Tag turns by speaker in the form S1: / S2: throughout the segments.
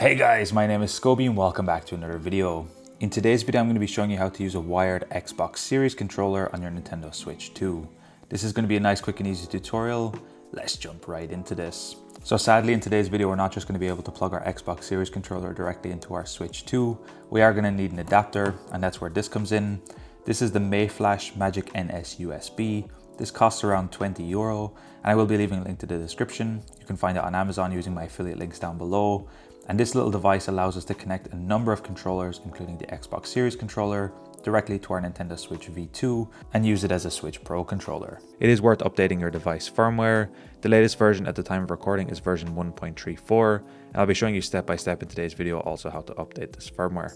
S1: Hey guys, my name is Scoby and welcome back to another video. In today's video, I'm going to be showing you how to use a wired Xbox Series controller on your Nintendo Switch 2. This is going to be a nice, quick and easy tutorial. Let's jump right into this. So sadly, in today's video, we're not just going to be able to plug our Xbox Series controller directly into our Switch 2. We are going to need an adapter, and that's where this comes in. This is the Mayflash Magic NS USB. This costs around €20, and I will be leaving a link to the description. You can find it on Amazon using my affiliate links down below. And this little device allows us to connect a number of controllers, including the Xbox Series controller, directly to our Nintendo Switch V2 and use it as a Switch Pro controller. It is worth updating your device firmware. The latest version at the time of recording is version 1.34, and I'll be showing you step by step in today's video also how to update this firmware.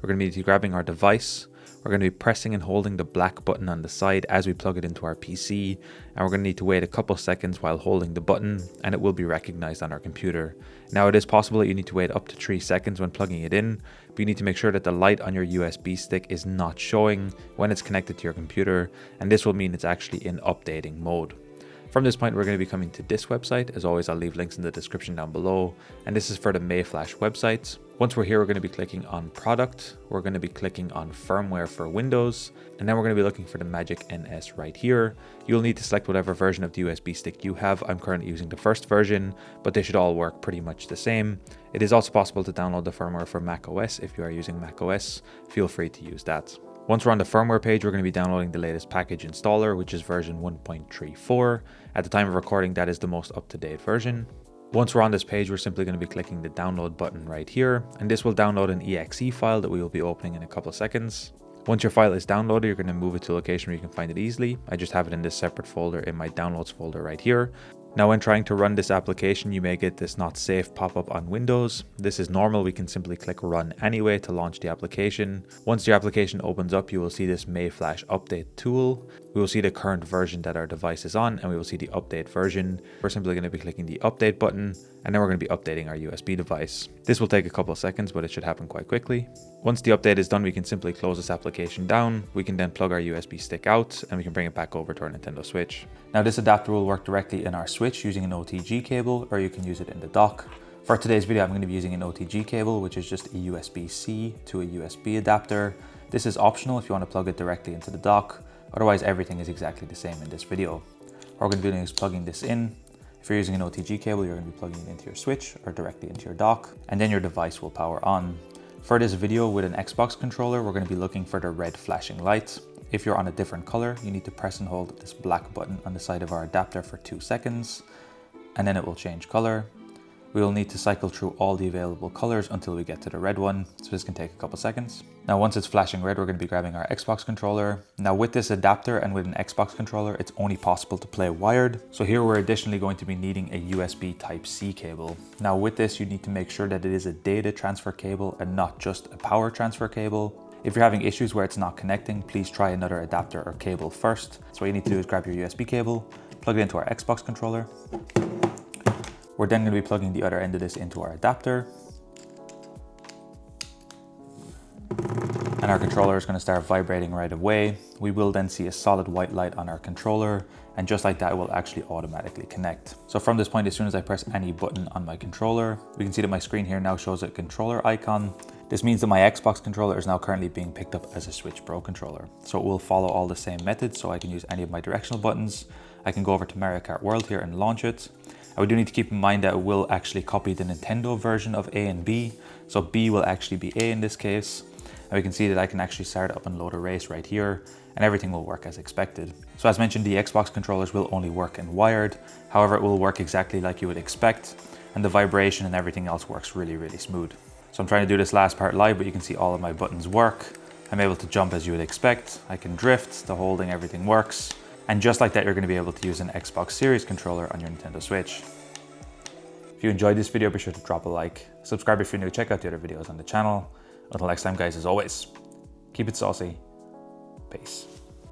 S1: We're going to be grabbing our device. We're going to be pressing and holding the black button on the side as we plug it into our PC, and we're going to need to wait a couple seconds while holding the button, and it will be recognized on our computer. Now, it is possible that you need to wait up to 3 seconds when plugging it in, but you need to make sure that the light on your USB stick is not showing when it's connected to your computer, and this will mean it's actually in updating mode. From this point, we're going to be coming to this website. As always, I'll leave links in the description down below, and this is for the Mayflash website. Once we're here, we're going to be clicking on product. We're going to be clicking on firmware for Windows, and then we're going to be looking for the Magic NS right here. You'll need to select whatever version of the USB stick you have. I'm currently using the first version, but they should all work pretty much the same. It is also possible to download the firmware for macOS. If you are using macOS, feel free to use that. Once we're on the firmware page, we're going to be downloading the latest package installer, which is version 1.34. At the time of recording, that is the most up-to-date version. Once we're on this page, we're simply going to be clicking the download button right here, and this will download an exe file that we will be opening in a couple of seconds. Once your file is downloaded, you're going to move it to a location where you can find it easily. I just have it in this separate folder in my downloads folder right here. Now, when trying to run this application, you may get this not safe pop-up on Windows. This is normal. We can simply click run anyway to launch the application. Once the application opens up, you will see this Mayflash update tool. We will see the current version that our device is on, and we will see the update version. We're simply going to be clicking the update button, and then we're going to be updating our USB device. This will take a couple of seconds, but it should happen quite quickly. Once the update is done, we can simply close this application down. We can then plug our USB stick out, and we can bring it back over to our Nintendo Switch. Now, this adapter will work directly in our Switch using an OTG cable, or you can use it in the dock. For today's video, I'm going to be using an OTG cable, which is just a USB-C to a USB adapter. This is optional if you want to plug it directly into the dock. Otherwise, everything is exactly the same in this video. What we're going to be doing is plugging this in. If you're using an OTG cable, you're going to be plugging it into your Switch or directly into your dock, and then your device will power on. For this video with an Xbox controller, we're going to be looking for the red flashing light. If you're on a different color, you need to press and hold this black button on the side of our adapter for 2 seconds, and then it will change color. We will need to cycle through all the available colors until we get to the red one, so this can take a couple seconds. Now, once it's flashing red, we're going to be grabbing our Xbox controller. Now, with this adapter and with an Xbox controller, it's only possible to play wired. So here we're additionally going to be needing a USB Type-C cable. Now, with this, you need to make sure that it is a data transfer cable and not just a power transfer cable. If you're having issues where it's not connecting, please try another adapter or cable first. So what you need to do is grab your USB cable, plug it into our Xbox controller. We're then going to be plugging the other end of this into our adapter. And our controller is going to start vibrating right away. We will then see a solid white light on our controller, and just like that, it will actually automatically connect. So from this point, as soon as I press any button on my controller, we can see that my screen here now shows a controller icon. This means that my Xbox controller is now currently being picked up as a Switch Pro controller. So it will follow all the same methods, so I can use any of my directional buttons. I can go over to Mario Kart World here and launch it. And we do need to keep in mind that it will actually copy the Nintendo version of A and B. So B will actually be A in this case. And we can see that I can actually start up and load a race right here, and everything will work as expected. So as mentioned, the Xbox controllers will only work in wired. However, it will work exactly like you would expect, and the vibration and everything else works really, really smooth. So I'm trying to do this last part live, but you can see all of my buttons work. I'm able to jump as you would expect. I can drift, the holding, everything works. And just like that, you're going to be able to use an Xbox Series controller on your Nintendo Switch. If you enjoyed this video, be sure to drop a like. Subscribe if you're new, check out the other videos on the channel. Until next time, guys, as always, keep it saucy. Peace.